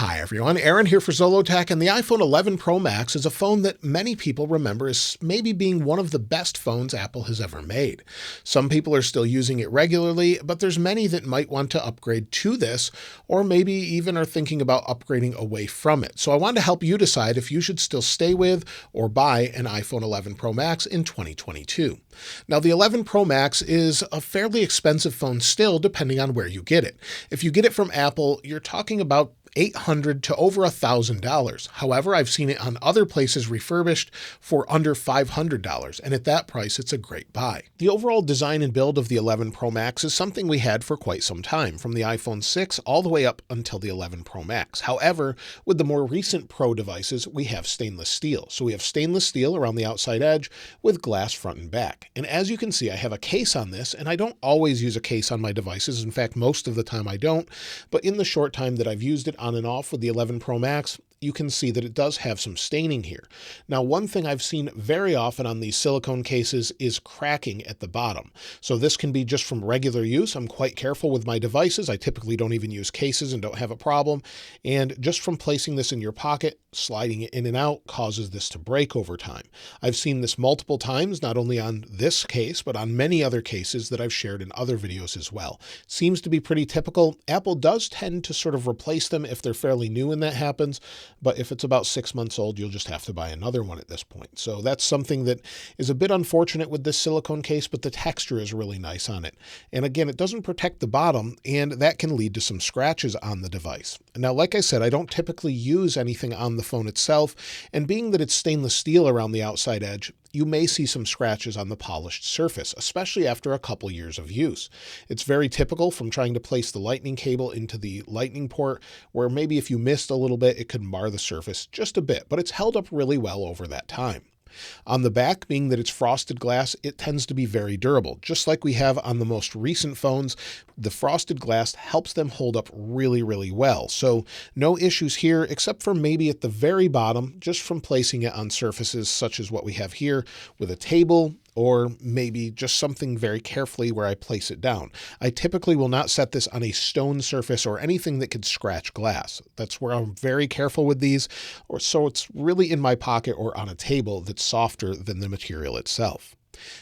Hi everyone, Aaron here for Zollotech, and the iPhone 11 Pro Max is a phone that many people remember as maybe being one of the best phones Apple has ever made. Some people are still using it regularly, but there's many that might want to upgrade to this, or maybe even are thinking about upgrading away from it. So I wanted to help you decide if you should still stay with or buy an iPhone 11 Pro Max in 2022. Now the 11 Pro Max is a fairly expensive phone still, depending on where you get it. If you get it from Apple, you're talking about $800 to over $1,000. However, I've seen it on other places refurbished for under $500, and at that price, it's a great buy. The overall design and build of the 11 Pro Max is something we had for quite some time, from the iPhone 6 all the way up until the 11 Pro Max. However, with the more recent Pro devices, we have stainless steel. So we have stainless steel around the outside edge with glass front and back. And as you can see, I have a case on this, and I don't always use a case on my devices. In fact, most of the time I don't, but in the short time that I've used it on and off with the 11 Pro Max, you can see that it does have some staining here. Now, one thing I've seen very often on these silicone cases is cracking at the bottom. So this can be just from regular use. I'm quite careful with my devices. I typically don't even use cases and don't have a problem. And just from placing this in your pocket, sliding it in and out causes this to break over time. I've seen this multiple times, not only on this case, but on many other cases that I've shared in other videos as well. Seems to be pretty typical. Apple does tend to sort of replace them if they're fairly new and that happens. But if it's about 6 months old, you'll just have to buy another one at this point. So that's something that is a bit unfortunate with this silicone case, but the texture is really nice on it. And again, it doesn't protect the bottom, and that can lead to some scratches on the device. Now, like I said, I don't typically use anything on the phone itself, and being that it's stainless steel around the outside edge, you may see some scratches on the polished surface, especially after a couple years of use. It's very typical from trying to place the lightning cable into the lightning port, where maybe if you missed a little bit, it could mar the surface just a bit, but it's held up really well over that time. On the back, being that it's frosted glass, it tends to be very durable. Just like we have on the most recent phones, the frosted glass helps them hold up really, really well. So no issues here, except for maybe at the very bottom, just from placing it on surfaces such as what we have here with a table, or maybe just something very carefully where I place it down. I typically will not set this on a stone surface or anything that could scratch glass. That's where I'm very careful with these, or so it's really in my pocket or on a table that's softer than the material itself.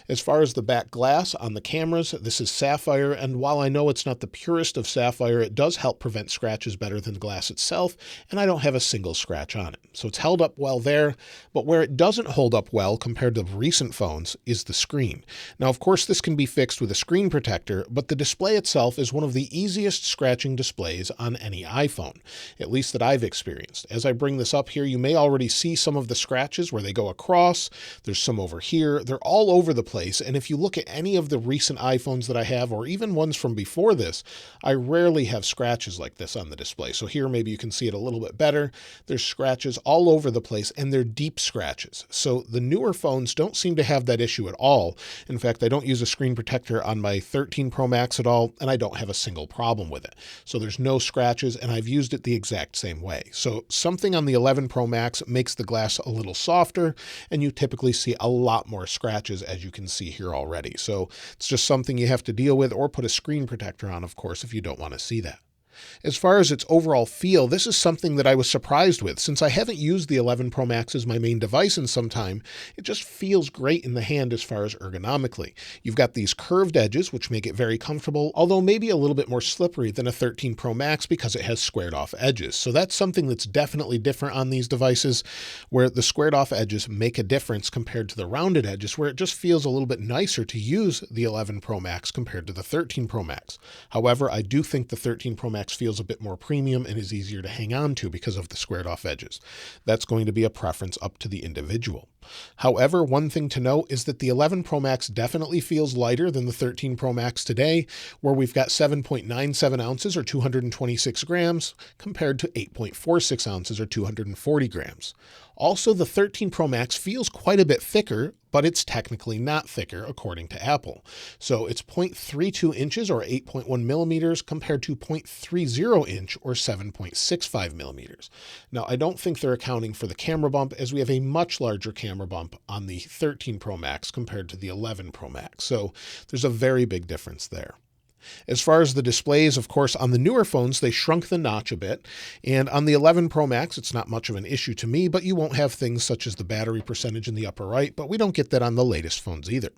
As far as the back glass on the cameras, this is sapphire, and while I know it's not the purest of sapphire, it does help prevent scratches better than the glass itself, and I don't have a single scratch on it. So it's held up well there, but where it doesn't hold up well compared to recent phones is the screen. Now, of course, this can be fixed with a screen protector, but the display itself is one of the easiest scratching displays on any iPhone, at least that I've experienced. As I bring this up here, you may already see some of the scratches where they go across. There's some over here. They're all over the place, and if you look at any of the recent iPhones that I have, or even ones from before this, I rarely have scratches like this on the display. So here maybe you can see it a little bit better. There's scratches all over the place, and they're deep scratches. So the newer phones don't seem to have that issue at all. In fact, I don't use a screen protector on my 13 Pro Max at all, and I don't have a single problem with it. So there's no scratches, and I've used it the exact same way. So something on the 11 Pro Max makes the glass a little softer, and you typically see a lot more scratches, as you can see here already. So it's just something you have to deal with, or put a screen protector on, of course, if you don't want to see that. As far as its overall feel, this is something that I was surprised with. Since I haven't used the 11 Pro Max as my main device in some time, it just feels great in the hand as far as ergonomically. You've got these curved edges, which make it very comfortable, although maybe a little bit more slippery than a 13 Pro Max because it has squared off edges. So that's something that's definitely different on these devices, where the squared off edges make a difference compared to the rounded edges, where it just feels a little bit nicer to use the 11 Pro Max compared to the 13 Pro Max. However, I do think the 13 Pro Max feels a bit more premium and is easier to hang on to because of the squared off edges. That's going to be a preference up to the individual. However, one thing to note is that the 11 Pro Max definitely feels lighter than the 13 Pro Max today, where we've got 7.97 ounces or 226 grams compared to 8.46 ounces or 240 grams. Also, the 13 Pro Max feels quite a bit thicker, but it's technically not thicker according to Apple. So it's 0.32 inches or 8.1 millimeters compared to 0.30 inch or 7.65 millimeters. Now, I don't think they're accounting for the camera bump, as we have a much larger camera bump on the 13 Pro Max compared to the 11 Pro Max. So there's a very big difference there. As far as the displays, of course, on the newer phones, they shrunk the notch a bit. And on the 11 Pro Max, it's not much of an issue to me, but you won't have things such as the battery percentage in the upper right, but we don't get that on the latest phones either.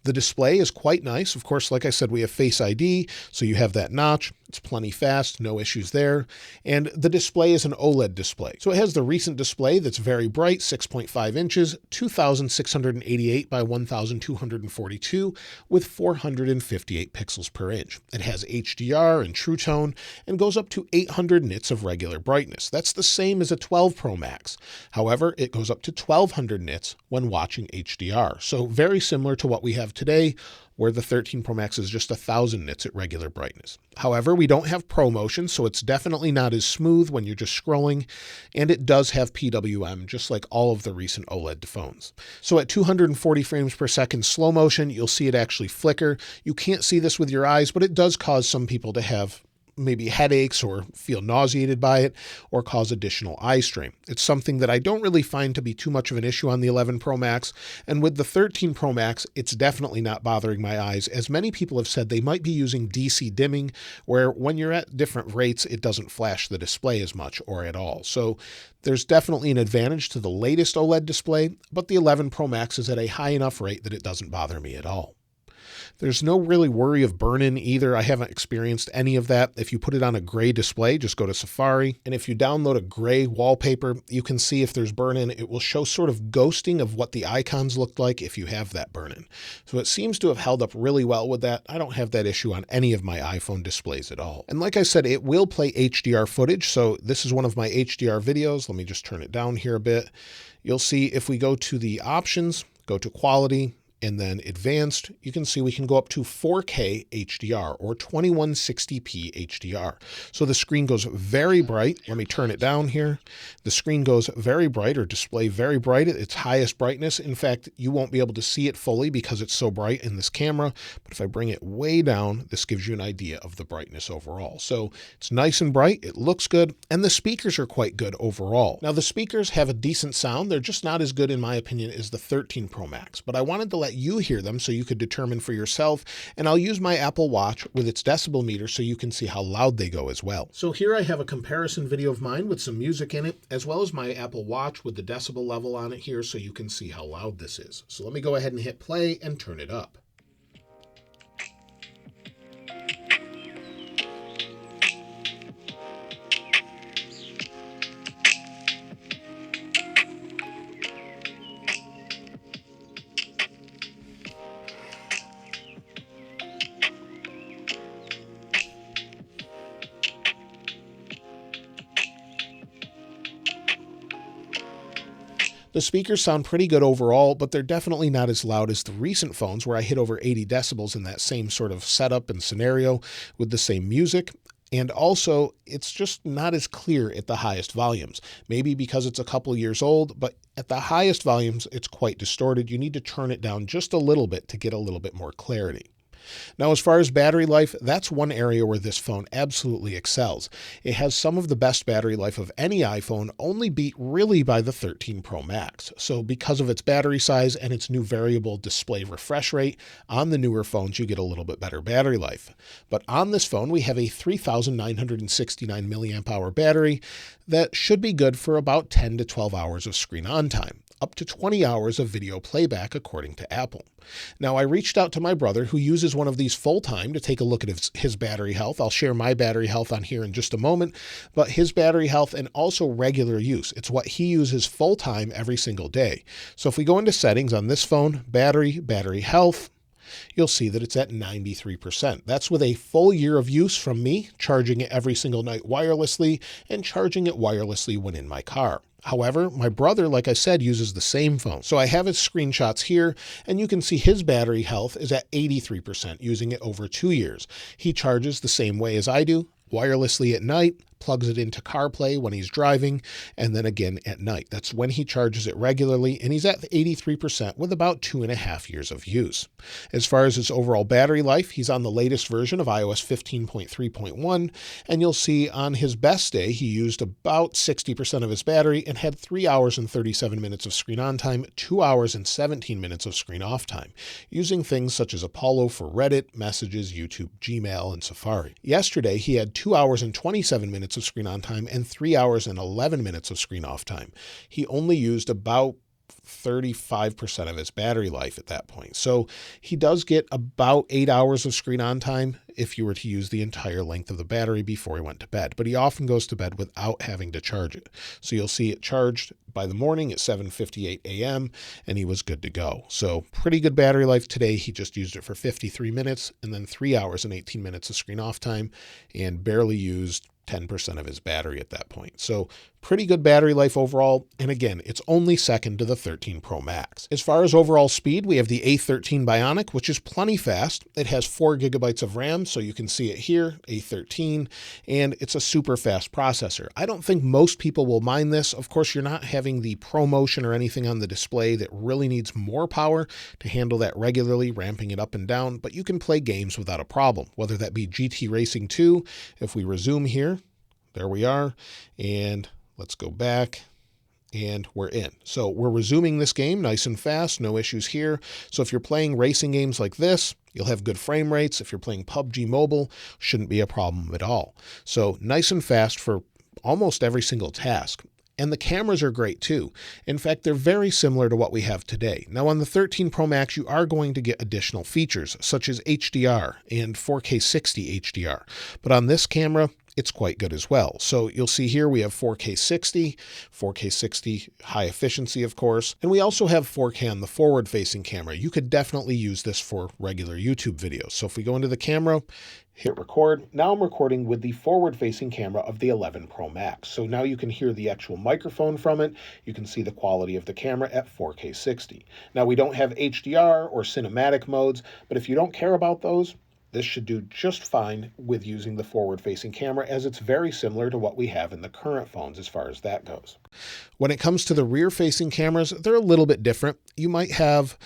The display is quite nice. Of course, like I said, we have Face ID, so you have that notch. It's plenty fast, no issues there. And the display is an OLED display. So it has the recent display that's very bright, 6.5 inches, 2,688 by 1,242 with 458 pixels per inch. It has HDR and True Tone and goes up to 800 nits of regular brightness. That's the same as a 12 Pro Max. However, it goes up to 1,200 nits when watching HDR. So very similar to what we have today, where the 13 Pro Max is just 1,000 nits at regular brightness. However, we don't have ProMotion, so it's definitely not as smooth when you're just scrolling, and it does have PWM, just like all of the recent OLED phones. So at 240 frames per second slow motion, you'll see it actually flicker. You can't see this with your eyes, but it does cause some people to have maybe headaches or feel nauseated by it or cause additional eye strain. It's something that I don't really find to be too much of an issue on the 11 Pro Max, and with the 13 Pro Max, it's definitely not bothering my eyes, as many people have said they might be using DC dimming, where when you're at different rates, it doesn't flash the display as much or at all. So there's definitely an advantage to the latest OLED display, but the 11 Pro Max is at a high enough rate that it doesn't bother me at all. There's no really worry of burn-in either. I haven't experienced any of that. If you put it on a gray display, just go to Safari. And if you download a gray wallpaper, you can see if there's burn-in. It will show sort of ghosting of what the icons looked like if you have that burn-in. So it seems to have held up really well with that. I don't have that issue on any of my iPhone displays at all. And like I said, it will play HDR footage. So this is one of my HDR videos. Let me just turn it down here a bit. You'll see if we go to the options, go to quality, and then advanced, you can see we can go up to 4K HDR or 2160p HDR. So the screen goes very bright. Let me turn it down here. The screen goes very bright, or display very bright at its highest brightness. In fact, you won't be able to see it fully because it's so bright in this camera. But if I bring it way down, this gives you an idea of the brightness overall. So it's nice and bright. It looks good. And the speakers are quite good overall. Now the speakers have a decent sound. They're just not as good, in my opinion, as the 13 Pro Max. But I wanted to let you hear them so you could determine for yourself, and I'll use my Apple Watch with its decibel meter so you can see how loud they go as well. So here I have a comparison video of mine with some music in it, as well as my Apple Watch with the decibel level on it here so you can see how loud this is. So let me go ahead and hit play and turn it up. The speakers sound pretty good overall, but they're definitely not as loud as the recent phones where I hit over 80 decibels in that same sort of setup and scenario with the same music. And also, it's just not as clear at the highest volumes. Maybe because it's a couple years old, but at the highest volumes, it's quite distorted. You need to turn it down just a little bit to get a little bit more clarity. Now, as far as battery life, that's one area where this phone absolutely excels. It has some of the best battery life of any iPhone, only beat really by the 13 Pro Max. So because of its battery size and its new variable display refresh rate, on the newer phones, you get a little bit better battery life. But on this phone, we have a 3,969 milliamp hour battery that should be good for about 10 to 12 hours of screen on time, up to 20 hours of video playback, according to Apple. Now, I reached out to my brother, who uses one of these full-time, to take a look at his battery health. I'll share my battery health on here in just a moment, but his battery health and also regular use. It's what he uses full-time every single day. So if we go into settings on this phone, battery health, you'll see that it's at 93%. That's with a full year of use from me, charging it every single night wirelessly and charging it wirelessly when in my car. However, my brother, like I said, uses the same phone. So I have his screenshots here, and you can see his battery health is at 83%, using it over 2 years. He charges the same way as I do, wirelessly at night, plugs it into CarPlay when he's driving, and then again at night. That's when he charges it regularly, and he's at 83% with about 2.5 years of use. As far as his overall battery life, he's on the latest version of iOS 15.3.1, and you'll see on his best day, he used about 60% of his battery and had 3 hours and 37 minutes of screen on time, 2 hours and 17 minutes of screen off time, using things such as Apollo for Reddit, Messages, YouTube, Gmail, and Safari. Yesterday, he had 2 hours and 27 minutes of screen on time and 3 hours and 11 minutes of screen off time. He only used about 35% of his battery life at that point. So he does get about 8 hours of screen on time if you were to use the entire length of the battery before he went to bed, but he often goes to bed without having to charge it. So you'll see it charged by the morning at 7:58 a.m. and he was good to go. So pretty good battery life today. He just used it for 53 minutes and then 3 hours and 18 minutes of screen off time and barely used 10% of his battery at that point. So pretty good battery life overall. And again, it's only second to the 13 Pro Max. As far as overall speed, we have the A13 Bionic, which is plenty fast. It has 4 gigabytes of RAM, so you can see it here, A13, and it's a super fast processor. I don't think most people will mind this. Of course, you're not having the ProMotion or anything on the display that really needs more power to handle that regularly, ramping it up and down, but you can play games without a problem, whether that be GT Racing 2. If we resume here, there we are, and let's go back, and we're in. So we're resuming this game nice and fast, no issues here. So if you're playing racing games like this, you'll have good frame rates. If you're playing PUBG Mobile, shouldn't be a problem at all. So nice and fast for almost every single task. And the cameras are great too. In fact, they're very similar to what we have today. Now on the 13 Pro Max, you are going to get additional features such as HDR and 4K 60 HDR. But on this camera, it's quite good as well. So you'll see here we have 4K 60 high efficiency, of course, and we also have 4K on the forward-facing camera. You could definitely use this for regular YouTube videos. So if we go into the camera, hit record. Now I'm recording with the forward-facing camera of the 11 Pro Max. So now you can hear the actual microphone from it. You can see the quality of the camera at 4K 60. Now we don't have HDR or cinematic modes, but if you don't care about those, this should do just fine with using the forward-facing camera, as it's very similar to what we have in the current phones as far as that goes. When it comes to the rear-facing cameras, they're a little bit different. You might have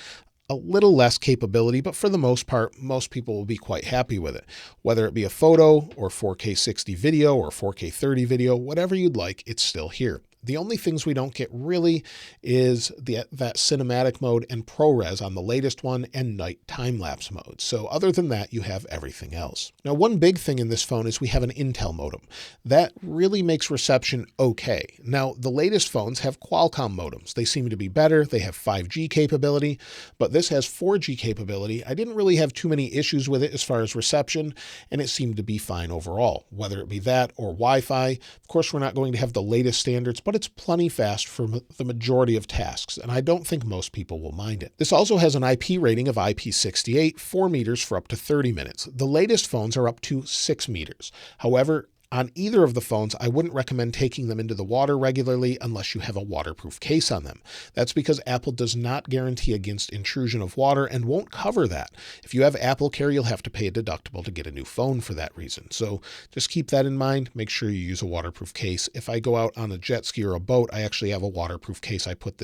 a little less capability, but for the most part, most people will be quite happy with it. Whether it be a photo or 4K 60 video or 4K 30 video, whatever you'd like, it's still here. The only things we don't get really is that cinematic mode and ProRes on the latest one and night time-lapse mode. So other than that, you have everything else. Now, one big thing in this phone is we have an Intel modem. That really makes reception okay. Now, the latest phones have Qualcomm modems. They seem to be better. They have 5G capability, but this has 4G capability. I didn't really have too many issues with it as far as reception, and it seemed to be fine overall, whether it be that or Wi-Fi. Of course, we're not going to have the latest standards, but it's plenty fast for the majority of tasks, and I don't think most people will mind it. This also has an IP rating of IP68, 4 meters for up to 30 minutes. The latest phones are up to 6 meters. However, on either of the phones, I wouldn't recommend taking them into the water regularly unless you have a waterproof case on them. That's because Apple does not guarantee against intrusion of water and won't cover that. If you have Apple Care, you'll have to pay a deductible to get a new phone for that reason. So just keep that in mind. Make sure you use a waterproof case. If I go out on a jet ski or a boat, I actually have a waterproof case I put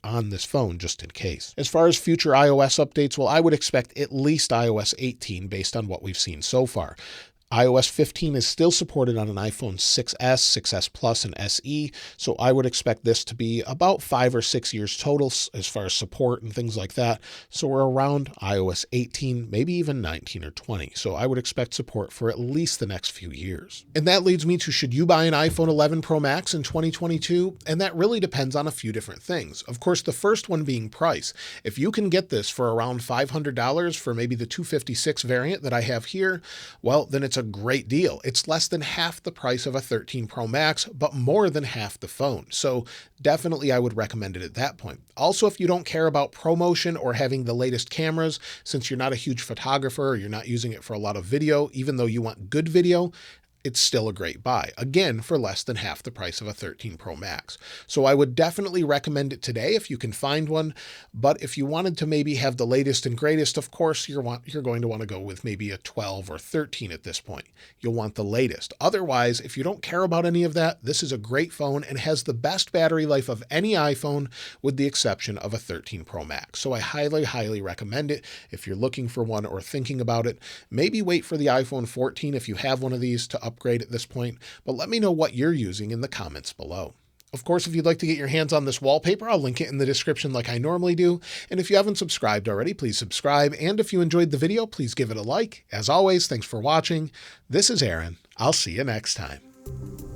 on this phone just in case. As far as future iOS updates, well, I would expect at least iOS 18 based on what we've seen so far. iOS 15 is still supported on an iPhone 6S, 6S Plus, and SE, so I would expect this to be about 5 or 6 years total as far as support and things like that. So we're around iOS 18, maybe even 19 or 20. So I would expect support for at least the next few years. And that leads me to, should you buy an iPhone 11 Pro Max in 2022? And that really depends on a few different things. Of course, the first one being price. If you can get this for around $500 for maybe the 256 variant that I have here, well, then it's a great deal. It's less than half the price of a 13 Pro Max, but more than half the phone. So definitely I would recommend it at that point. Also, if you don't care about ProMotion or having the latest cameras, since you're not a huge photographer or you're not using it for a lot of video, even though you want good video, it's still a great buy. Again, for less than half the price of a 13 Pro Max. So I would definitely recommend it today if you can find one. But if you wanted to maybe have the latest and greatest, of course, you're going to want to go with maybe a 12 or 13 at this point. You'll want the latest. Otherwise, if you don't care about any of that, this is a great phone and has the best battery life of any iPhone with the exception of a 13 Pro Max. So I highly, highly recommend it if you're looking for one or thinking about it. Maybe wait for the iPhone 14 if you have one of these to upgrade at this point, but let me know what you're using in the comments below. Of course, if you'd like to get your hands on this wallpaper, I'll link it in the description like I normally do. And if you haven't subscribed already, please subscribe. And if you enjoyed the video, please give it a like. As always, thanks for watching. This is Aaron. I'll see you next time.